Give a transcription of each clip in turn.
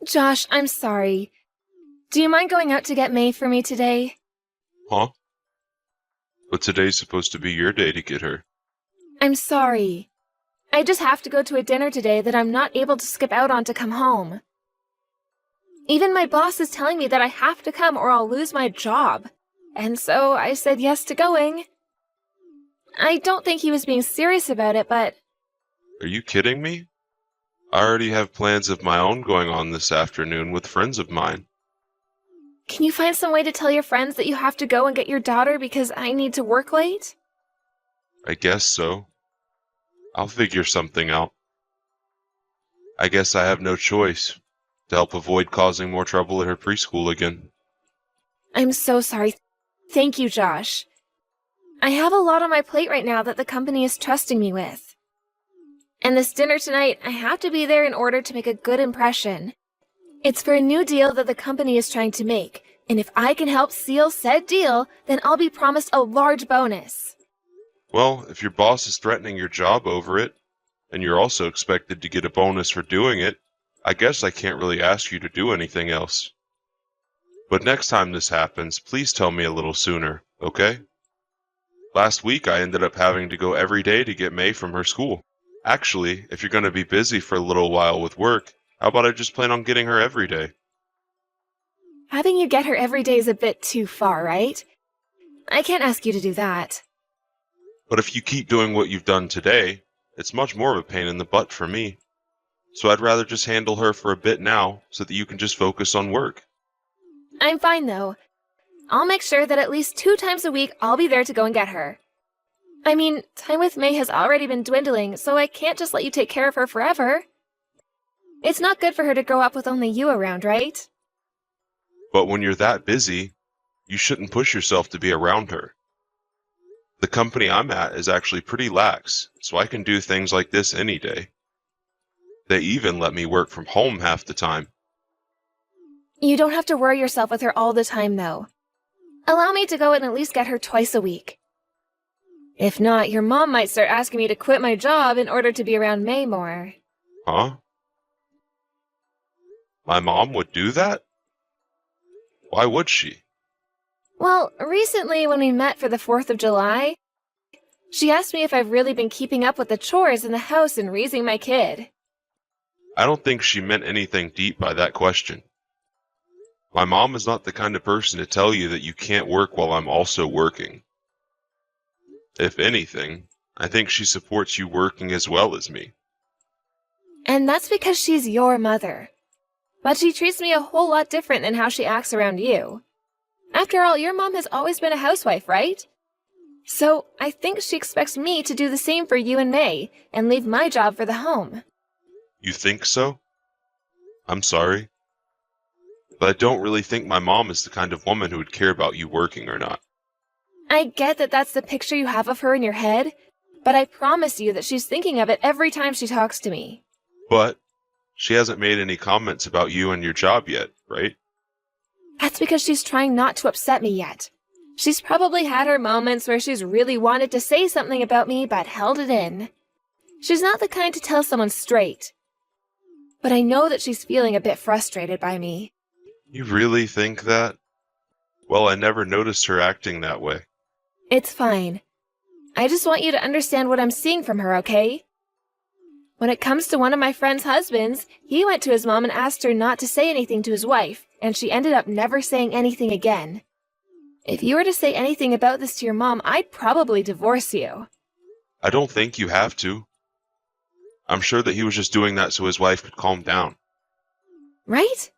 Josh, I'm sorry. Do you mind going out to get May for me today? Huh? But today's supposed to be your day to get her. I'm sorry. I just have to go to a dinner today that I'm not able to skip out on to come home. Even my boss is telling me that I have to come or I'll lose my job. And so I said yes to going. I don't think he was being serious about it, but... Are you kidding me? I already have plans of my own going on this afternoon with friends of mine. Can you find some way to tell your friends that you have to go and get your daughter because I need to work late? I guess so. I'll figure something out. I guess I have no choice to help avoid causing more trouble at her preschool again. I'm so sorry. Thank you, Josh. I have a lot on my plate right now that the company is trusting me with. And this dinner tonight, I have to be there in order to make a good impression. It's for a new deal that the company is trying to make, and if I can help seal said deal, then I'll be promised a large bonus. Well, if your boss is threatening your job over it, and you're also expected to get a bonus for doing it, I guess I can't really ask you to do anything else. But next time this happens, please tell me a little sooner, okay? Last week I ended up having to go every day to get May from her school. Actually, if you're going to be busy for a little while with work, how about I just plan on getting her every day? Having you get her every day is a bit too far, right? I can't ask you to do that. But if you keep doing what you've done today, it's much more of a pain in the butt for me. So I'd rather just handle her for a bit now so that you can just focus on work. I'm fine, though. I'll make sure that at least 2 times a week I'll be there to go and get her. I mean, time with May has already been dwindling, so I can't just let you take care of her forever. It's not good for her to grow up with only you around, right? But when you're that busy, you shouldn't push yourself to be around her. The company I'm at is actually pretty lax, so I can do things like this any day. They even let me work from home half the time. You don't have to worry yourself with her all the time, though. Allow me to go and at least get her twice a week. If not, your mom might start asking me to quit my job in order to be around May more. Huh? My mom would do that? Why would she? Well, recently when we met for the 4th of July, she asked me if I've really been keeping up with the chores in the house and raising my kid. I don't think she meant anything deep by that question. My mom is not the kind of person to tell you that you can't work while I'm also working. If anything, I think she supports you working as well as me. And that's because she's your mother. But she treats me a whole lot different than how she acts around you. After all, your mom has always been a housewife, right? So I think she expects me to do the same for you and May, and leave my job for the home. You think so? I'm sorry. But I don't really think my mom is the kind of woman who would care about you working or not. I get that that's the picture you have of her in your head, but I promise you that she's thinking of it every time she talks to me. But she hasn't made any comments about you and your job yet, right? That's because she's trying not to upset me yet. She's probably had her moments where she's really wanted to say something about me but held it in. She's not the kind to tell someone straight. But I know that she's feeling a bit frustrated by me. You really think that? Well, I never noticed her acting that way. It's fine. I just want you to understand what I'm seeing from her, okay? When it comes to one of my friend's husbands, he went to his mom and asked her not to say anything to his wife, and she ended up never saying anything again. If you were to say anything about this to your mom, I'd probably divorce you. I don't think you have to. I'm sure that he was just doing that so his wife could calm down. Right?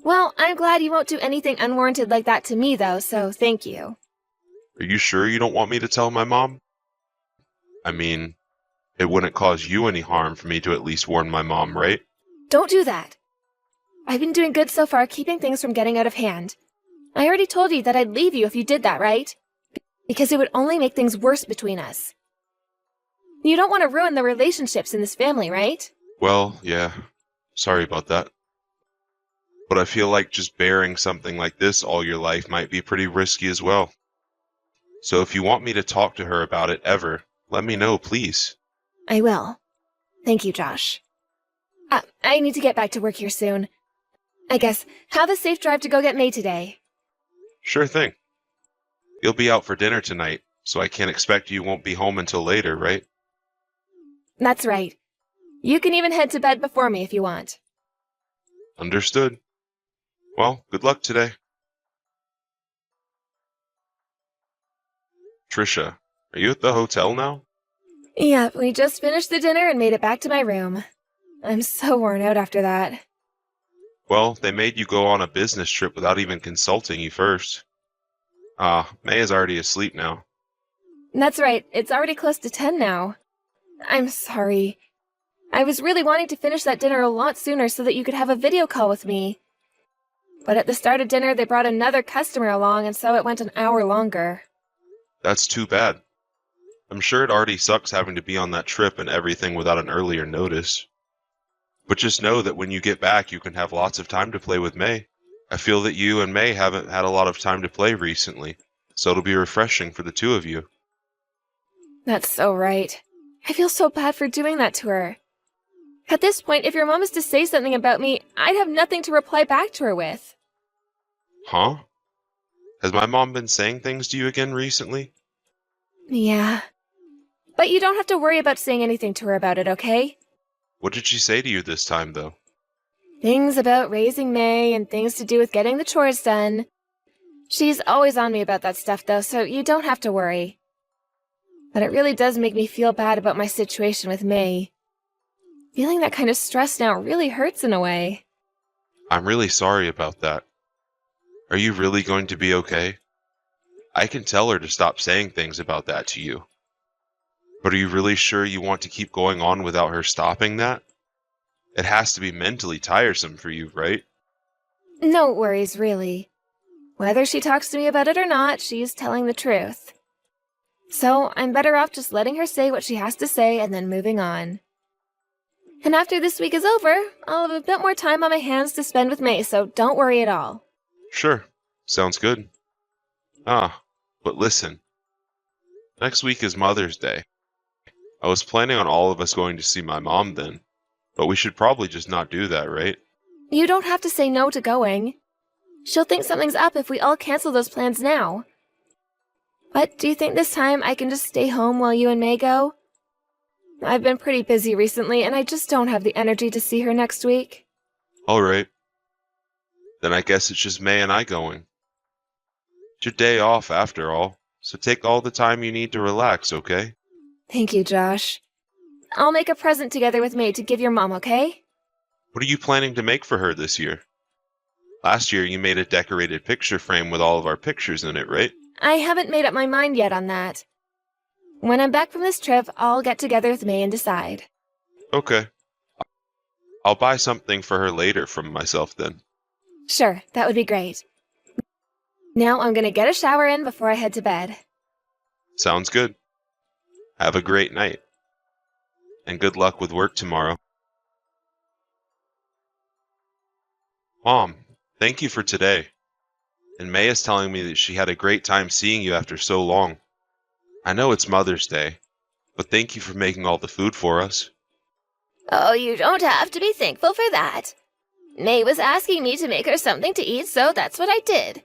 Well, I'm glad you won't do anything unwarranted like that to me, though, so thank you. Are you sure you don't want me to tell my mom? I mean, it wouldn't cause you any harm for me to at least warn my mom, right? Don't do that. I've been doing good so far, keeping things from getting out of hand. I already told you that I'd leave you if you did that, right? Because it would only make things worse between us. You don't want to ruin the relationships in this family, right? Well, yeah. Sorry about that. But I feel like just bearing something like this all your life might be pretty risky as well. So if you want me to talk to her about it ever, let me know, please. I will. Thank you, Josh. I need to get back to work here soon. I guess, have a safe drive to go get May today. Sure thing. You'll be out for dinner tonight, so I can't expect you won't be home until later, right? That's right. You can even head to bed before me if you want. Understood. Well, good luck today. Trisha, are you at the hotel now? Yeah, we just finished the dinner and made it back to my room. I'm so worn out after that. Well, they made you go on a business trip without even consulting you first. May is already asleep now. That's right, it's already close to 10 now. I'm sorry. I was really wanting to finish that dinner a lot sooner so that you could have a video call with me. But at the start of dinner, they brought another customer along, and so it went an hour longer. That's too bad. I'm sure it already sucks having to be on that trip and everything without an earlier notice. But just know that when you get back, you can have lots of time to play with May. I feel that you and May haven't had a lot of time to play recently, so it'll be refreshing for the two of you. That's so right. I feel so bad for doing that to her. At this point, if your mom is to say something about me, I'd have nothing to reply back to her with. Huh? Has my mom been saying things to you again recently? Yeah. But you don't have to worry about saying anything to her about it, okay? What did she say to you this time, though? Things about raising May and things to do with getting the chores done. She's always on me about that stuff, though, so you don't have to worry. But it really does make me feel bad about my situation with May. Feeling that kind of stress now really hurts in a way. I'm really sorry about that. Are you really going to be okay? I can tell her to stop saying things about that to you. But are you really sure you want to keep going on without her stopping that? It has to be mentally tiresome for you, right? No worries, really. Whether she talks to me about it or not, she's telling the truth. So I'm better off just letting her say what she has to say and then moving on. And after this week is over, I'll have a bit more time on my hands to spend with May, so don't worry at all. Sure. Sounds good. But listen. Next week is Mother's Day. I was planning on all of us going to see my mom then, but we should probably just not do that, right? You don't have to say no to going. She'll think something's up if we all cancel those plans now. But do you think this time I can just stay home while you and May go? I've been pretty busy recently, and I just don't have the energy to see her next week. All right. Then I guess it's just May and I going. It's your day off, after all, so take all the time you need to relax, okay? Thank you, Josh. I'll make a present together with May to give your mom, okay? What are you planning to make for her this year? Last year you made a decorated picture frame with all of our pictures in it, right? I haven't made up my mind yet on that. When I'm back from this trip, I'll get together with May and decide. Okay. I'll buy something for her later from myself then. Sure, that would be great. Now I'm gonna get a shower in before I head to bed. Sounds good. Have a great night. And good luck with work tomorrow. Mom, thank you for today. And May is telling me that she had a great time seeing you after so long. I know it's Mother's Day, but thank you for making all the food for us. Oh, you don't have to be thankful for that. May was asking me to make her something to eat, so that's what I did.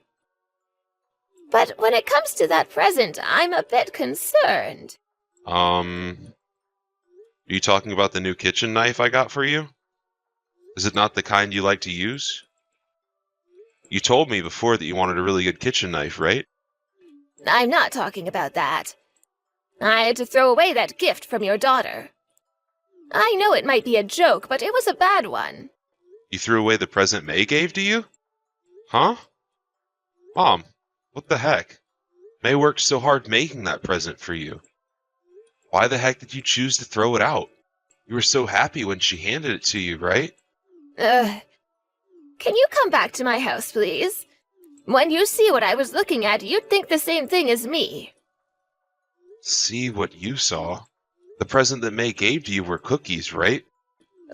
But when it comes to that present, I'm a bit concerned. Are you talking about the new kitchen knife I got for you? Is it not the kind you like to use? You told me before that you wanted a really good kitchen knife, right? I'm not talking about that. I had to throw away that gift from your daughter. I know it might be a joke, but it was a bad one. You threw away the present May gave to you? Huh? Mom, what the heck? May worked so hard making that present for you. Why the heck did you choose to throw it out? You were so happy when she handed it to you, right? Can you come back to my house, please? When you see what I was looking at, you'd think the same thing as me. See what you saw? The present that May gave to you were cookies, right?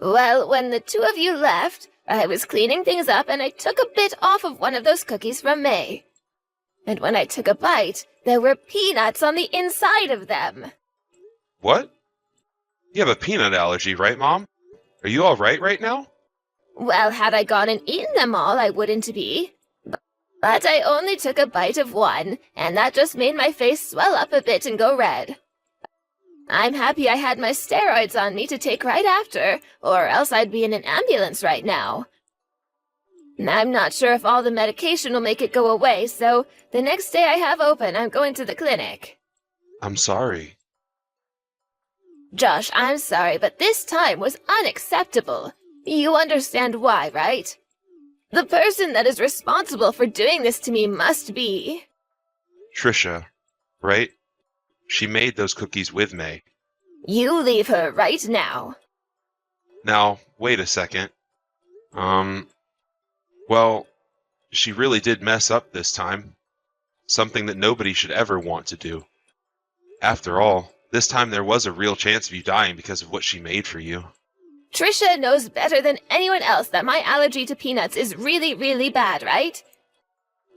Well, when the two of you left, I was cleaning things up and I took a bit off of one of those cookies from May. And when I took a bite, there were peanuts on the inside of them. What? You have a peanut allergy, right, Mom? Are you alright right now? Well, had I gone and eaten them all, I wouldn't be. But I only took a bite of one, and that just made my face swell up a bit and go red. I'm happy I had my steroids on me to take right after, or else I'd be in an ambulance right now. I'm not sure if all the medication will make it go away, so the next day I have open, I'm going to the clinic. I'm sorry. Josh, I'm sorry, but this time was unacceptable. You understand why, right? The person that is responsible for doing this to me must be... Trisha, right? She made those cookies with May. You leave her right now. Now, wait a second. Well, she really did mess up this time. Something that nobody should ever want to do. After all, this time there was a real chance of you dying because of what she made for you. Trisha knows better than anyone else that my allergy to peanuts is really, really bad, right?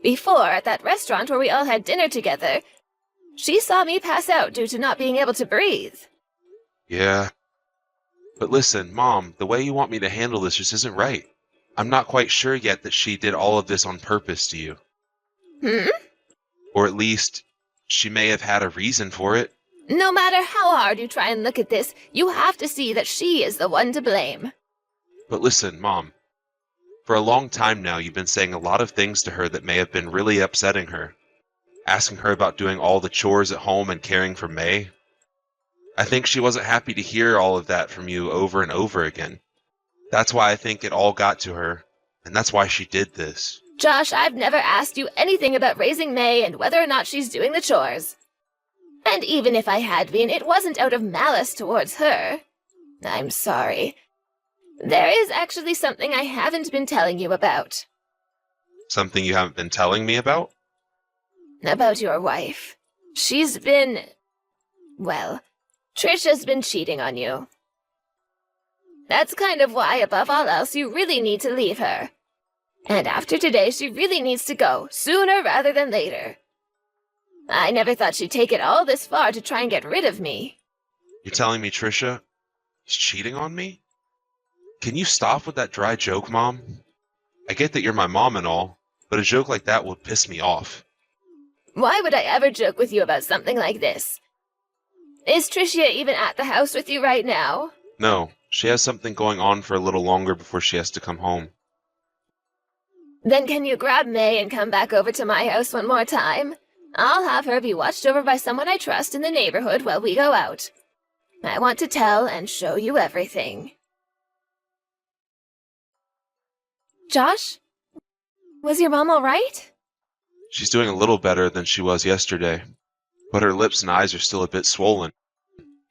Before, at that restaurant where we all had dinner together, she saw me pass out due to not being able to breathe. Yeah. But listen, Mom, the way you want me to handle this just isn't right. I'm not quite sure yet that she did all of this on purpose to you. Or at least, she may have had a reason for it. No matter how hard you try and look at this, you have to see that she is the one to blame. But listen, Mom. For a long time now, you've been saying a lot of things to her that may have been really upsetting her. Asking her about doing all the chores at home and caring for May. I think she wasn't happy to hear all of that from you over and over again. That's why I think it all got to her, and that's why she did this. Josh, I've never asked you anything about raising May and whether or not she's doing the chores. And even if I had been, it wasn't out of malice towards her. I'm sorry. There is actually something I haven't been telling you about. Something you haven't been telling me about? About your wife. She's been... Well, Trisha's been cheating on you. That's kind of why, above all else, you really need to leave her. And after today, she really needs to go, sooner rather than later. I never thought she'd take it all this far to try and get rid of me. You're telling me Trisha is cheating on me? Can you stop with that dry joke, Mom? I get that you're my mom and all, but a joke like that would piss me off. Why would I ever joke with you about something like this? Is Tricia even at the house with you right now? No, she has something going on for a little longer before she has to come home. Then can you grab May and come back over to my house one more time? I'll have her be watched over by someone I trust in the neighborhood while we go out. I want to tell and show you everything. Josh? Was your mom all right? She's doing a little better than she was yesterday, but her lips and eyes are still a bit swollen.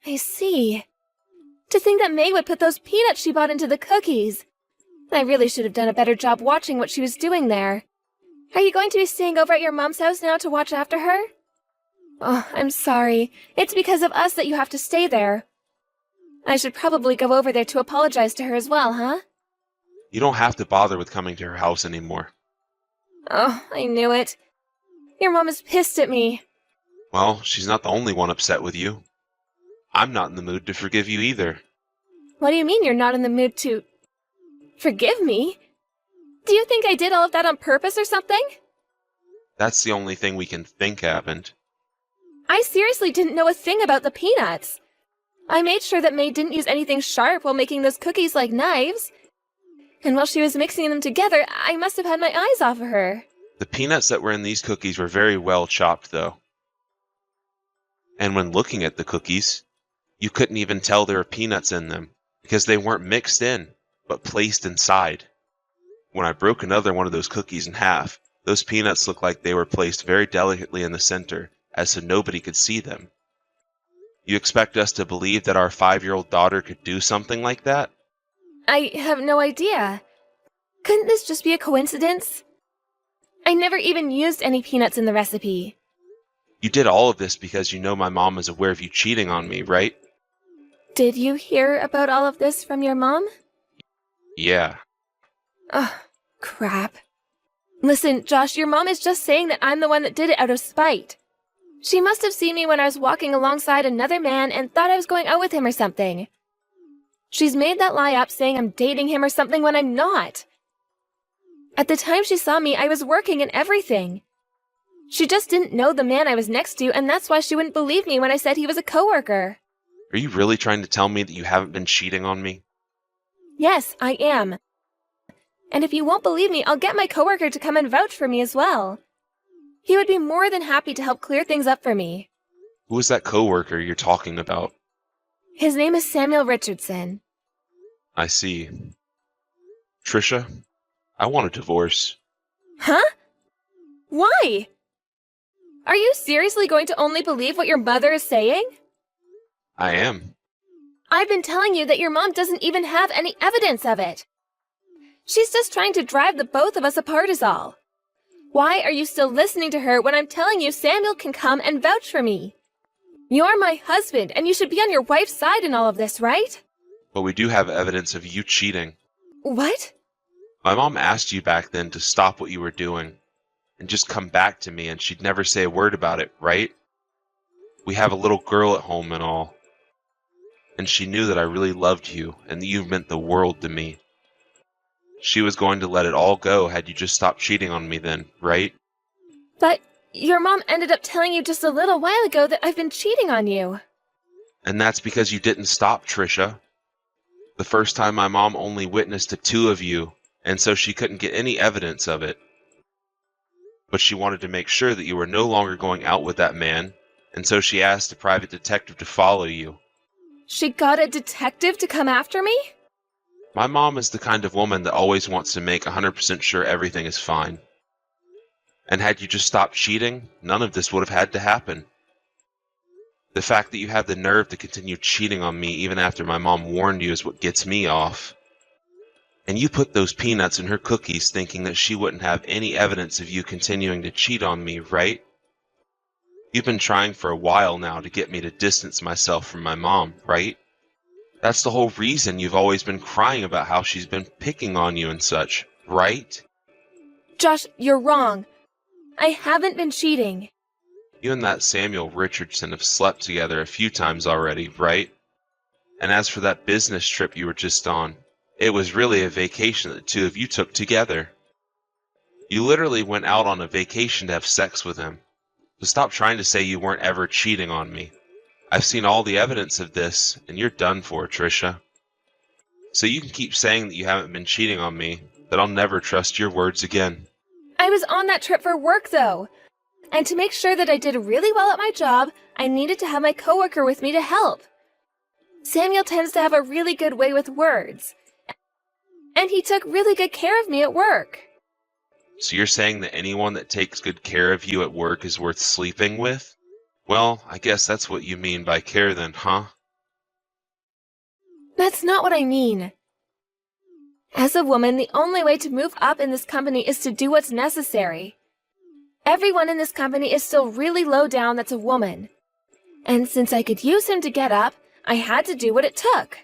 I see. To think that May would put those peanuts she bought into the cookies. I really should have done a better job watching what she was doing there. Are you going to be staying over at your mom's house now to watch after her? Oh, I'm sorry. It's because of us that you have to stay there. I should probably go over there to apologize to her as well, huh? You don't have to bother with coming to her house anymore. Oh, I knew it. Your mom is pissed at me. Well, she's not the only one upset with you. I'm not in the mood to forgive you either. What do you mean you're not in the mood to... forgive me? Do you think I did all of that on purpose or something? That's the only thing we can think happened. I seriously didn't know a thing about the peanuts. I made sure that May didn't use anything sharp while making those cookies like knives. And while she was mixing them together, I must have had my eyes off of her. The peanuts that were in these cookies were very well chopped, though. And when looking at the cookies, you couldn't even tell there were peanuts in them, because they weren't mixed in, but placed inside. When I broke another one of those cookies in half, those peanuts looked like they were placed very delicately in the center, as so nobody could see them. You expect us to believe that our 5-year-old daughter could do something like that? I have no idea. Couldn't this just be a coincidence? I never even used any peanuts in the recipe. You did all of this because you know my mom is aware of you cheating on me, right? Did you hear about all of this from your mom? Yeah. Ugh, crap. Listen, Josh, your mom is just saying that I'm the one that did it out of spite. She must have seen me when I was walking alongside another man and thought I was going out with him or something. She's made that lie up saying I'm dating him or something when I'm not. At the time she saw me, I was working and everything. She just didn't know the man I was next to, and that's why she wouldn't believe me when I said he was a coworker. Are you really trying to tell me that you haven't been cheating on me? Yes, I am. And if you won't believe me, I'll get my coworker to come and vouch for me as well. He would be more than happy to help clear things up for me. Who is that coworker you're talking about? His name is Samuel Richardson. I see. Trisha, I want a divorce. Huh? Why? Are you seriously going to only believe what your mother is saying? I am. I've been telling you that your mom doesn't even have any evidence of it. She's just trying to drive the both of us apart is all. Why are you still listening to her when I'm telling you Samuel can come and vouch for me? You're my husband, and you should be on your wife's side in all of this, right? But we do have evidence of you cheating. What? My mom asked you back then to stop what you were doing and just come back to me, and she'd never say a word about it, right? We have a little girl at home and all. And she knew that I really loved you and that you meant the world to me. She was going to let it all go had you just stopped cheating on me then, right? But your mom ended up telling you just a little while ago that I've been cheating on you. And that's because you didn't stop, Trisha. The first time my mom only witnessed the two of you, and so she couldn't get any evidence of it. But she wanted to make sure that you were no longer going out with that man, and so she asked a private detective to follow you. She got a detective to come after me? My mom is the kind of woman that always wants to make 100% sure everything is fine. And had you just stopped cheating, none of this would have had to happen. The fact that you have the nerve to continue cheating on me even after my mom warned you is what gets me off. And you put those peanuts in her cookies thinking that she wouldn't have any evidence of you continuing to cheat on me, right? You've been trying for a while now to get me to distance myself from my mom, right? That's the whole reason you've always been crying about how she's been picking on you and such, right? Josh, you're wrong. I haven't been cheating. You and that Samuel Richardson have slept together a few times already, right? And as for that business trip you were just on, it was really a vacation that the two of you took together. You literally went out on a vacation to have sex with him. So stop trying to say you weren't ever cheating on me. I've seen all the evidence of this, and you're done for, Trisha. So you can keep saying that you haven't been cheating on me, but I'll never trust your words again. I was on that trip for work, though. And to make sure that I did really well at my job, I needed to have my coworker with me to help. Samuel tends to have a really good way with words. And he took really good care of me at work. So you're saying that anyone that takes good care of you at work is worth sleeping with? Well, I guess that's what you mean by care then, huh? That's not what I mean. As a woman, the only way to move up in this company is to do what's necessary. Everyone in this company is still really low down that's a woman. And since I could use him to get up, I had to do what it took.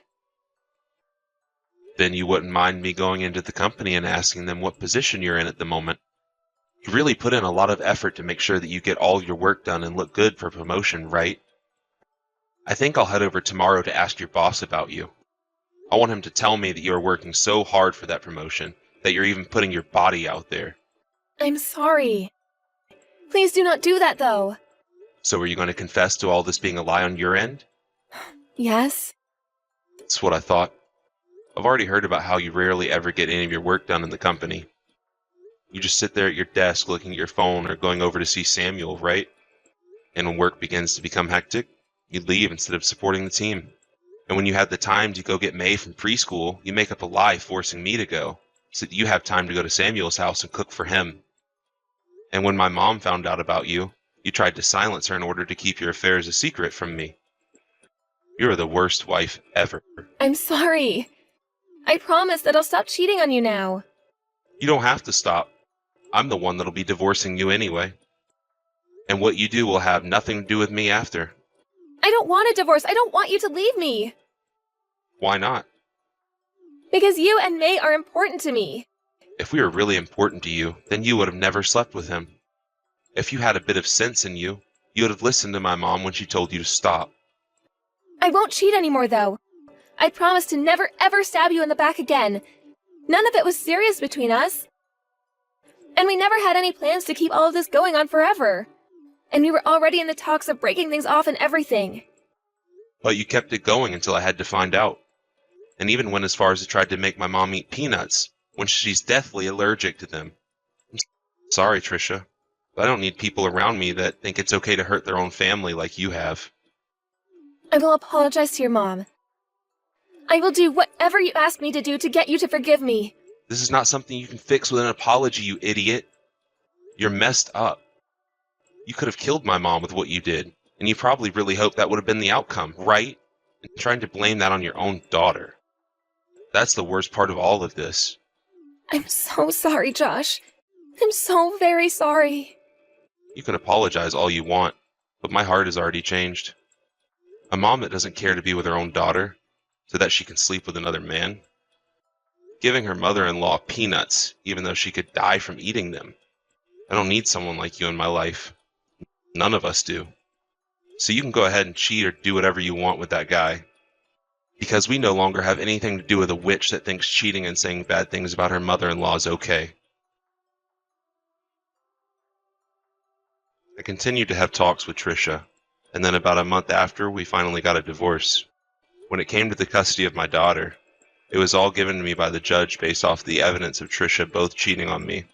Then you wouldn't mind me going into the company and asking them what position you're in at the moment. You really put in a lot of effort to make sure that you get all your work done and look good for promotion, right? I think I'll head over tomorrow to ask your boss about you. I want him to tell me that you're working so hard for that promotion that you're even putting your body out there. I'm sorry. Please do not do that, though. So are you going to confess to all this being a lie on your end? Yes? That's what I thought. I've already heard about how you rarely ever get any of your work done in the company. You just sit there at your desk looking at your phone or going over to see Samuel, right? And when work begins to become hectic, you leave instead of supporting the team. And when you have the time to go get May from preschool, you make up a lie forcing me to go, so that you have time to go to Samuel's house and cook for him. And when my mom found out about you, you tried to silence her in order to keep your affairs a secret from me. You're the worst wife ever. I'm sorry. I promise that I'll stop cheating on you now. You don't have to stop. I'm the one that'll be divorcing you anyway. And what you do will have nothing to do with me after. I don't want a divorce. I don't want you to leave me. Why not? Because you and May are important to me. If we were really important to you, then you would have never slept with him. If you had a bit of sense in you, you would have listened to my mom when she told you to stop. I won't cheat anymore, though. I'd promised to never ever stab you in the back again. None of it was serious between us. And we never had any plans to keep all of this going on forever. And we were already in the talks of breaking things off and everything. But you kept it going until I had to find out. And even went as far as to try to make my mom eat peanuts, when she's deathly allergic to them. I'm sorry, Trisha, but I don't need people around me that think it's okay to hurt their own family like you have. I will apologize to your mom. I will do whatever you ask me to do to get you to forgive me. This is not something you can fix with an apology, you idiot. You're messed up. You could have killed my mom with what you did, and you probably really hoped that would have been the outcome, right? And trying to blame that on your own daughter. That's the worst part of all of this. I'm so sorry, Josh. I'm so very sorry. You can apologize all you want, but my heart has already changed. A mom that doesn't care to be with her own daughter, so that she can sleep with another man. Giving her mother-in-law peanuts, even though she could die from eating them. I don't need someone like you in my life. None of us do. So you can go ahead and cheat or do whatever you want with that guy. Because we no longer have anything to do with a witch that thinks cheating and saying bad things about her mother-in-law is okay. I continued to have talks with Trisha, and then about a month after, we finally got a divorce. When it came to the custody of my daughter, it was all given to me by the judge based off the evidence of Trisha both cheating on me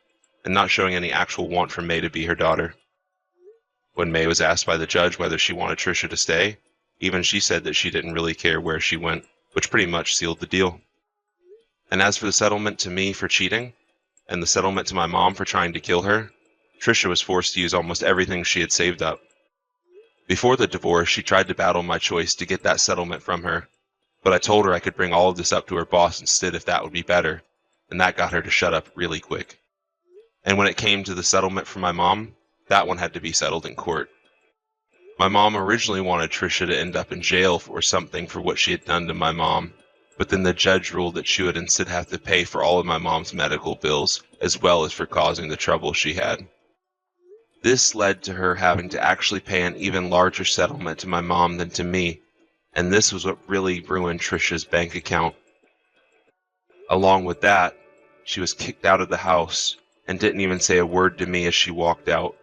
and not showing any actual want for May to be her daughter. When May was asked by the judge whether she wanted Trisha to stay, even she said that she didn't really care where she went, which pretty much sealed the deal. And as for the settlement to me for cheating, and the settlement to my mom for trying to kill her, Trisha was forced to use almost everything she had saved up. Before the divorce, she tried to battle my choice to get that settlement from her, but I told her I could bring all of this up to her boss instead if that would be better, and that got her to shut up really quick. And when it came to the settlement for my mom, that one had to be settled in court. My mom originally wanted Trisha to end up in jail for something for what she had done to my mom, but then the judge ruled that she would instead have to pay for all of my mom's medical bills, as well as for causing the trouble she had. This led to her having to actually pay an even larger settlement to my mom than to me, and this was what really ruined Trisha's bank account. Along with that, she was kicked out of the house and didn't even say a word to me as she walked out.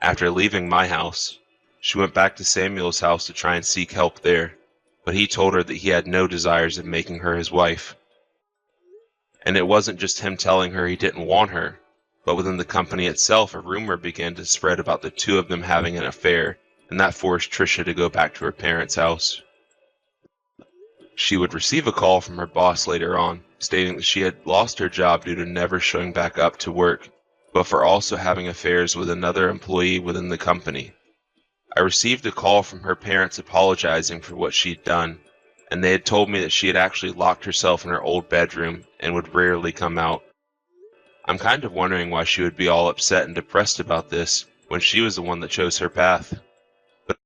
After leaving my house, she went back to Samuel's house to try and seek help there, but he told her that he had no desires of making her his wife. And it wasn't just him telling her he didn't want her, but within the company itself a rumor began to spread about the two of them having an affair, and that forced Trisha to go back to her parents' house. She would receive a call from her boss later on, stating that she had lost her job due to never showing back up to work, but for also having affairs with another employee within the company. I received a call from her parents apologizing for what she'd done, and they had told me that she had actually locked herself in her old bedroom and would rarely come out. I'm kind of wondering why she would be all upset and depressed about this when she was the one that chose her path. But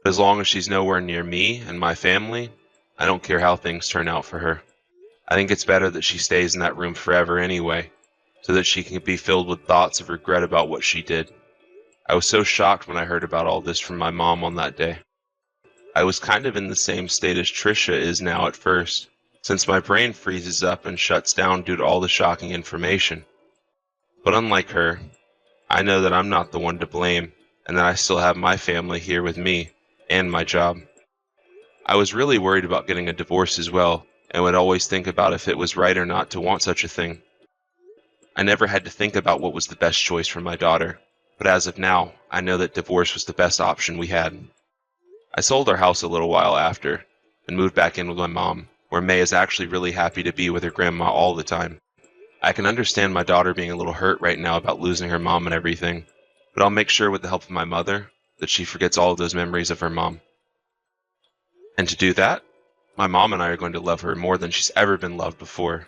as long as she's nowhere near me and my family, I don't care how things turn out for her. I think it's better that she stays in that room forever anyway, so that she can be filled with thoughts of regret about what she did. I was so shocked when I heard about all this from my mom on that day. I was kind of in the same state as Trisha is now at first, since my brain freezes up and shuts down due to all the shocking information. But unlike her, I know that I'm not the one to blame, and that I still have my family here with me, and my job. I was really worried about getting a divorce as well, and would always think about if it was right or not to want such a thing. I never had to think about what was the best choice for my daughter, but as of now, I know that divorce was the best option we had. I sold our house a little while after, and moved back in with my mom, where May is actually really happy to be with her grandma all the time. I can understand my daughter being a little hurt right now about losing her mom and everything, but I'll make sure with the help of my mother that she forgets all of those memories of her mom. And to do that, my mom and I are going to love her more than she's ever been loved before.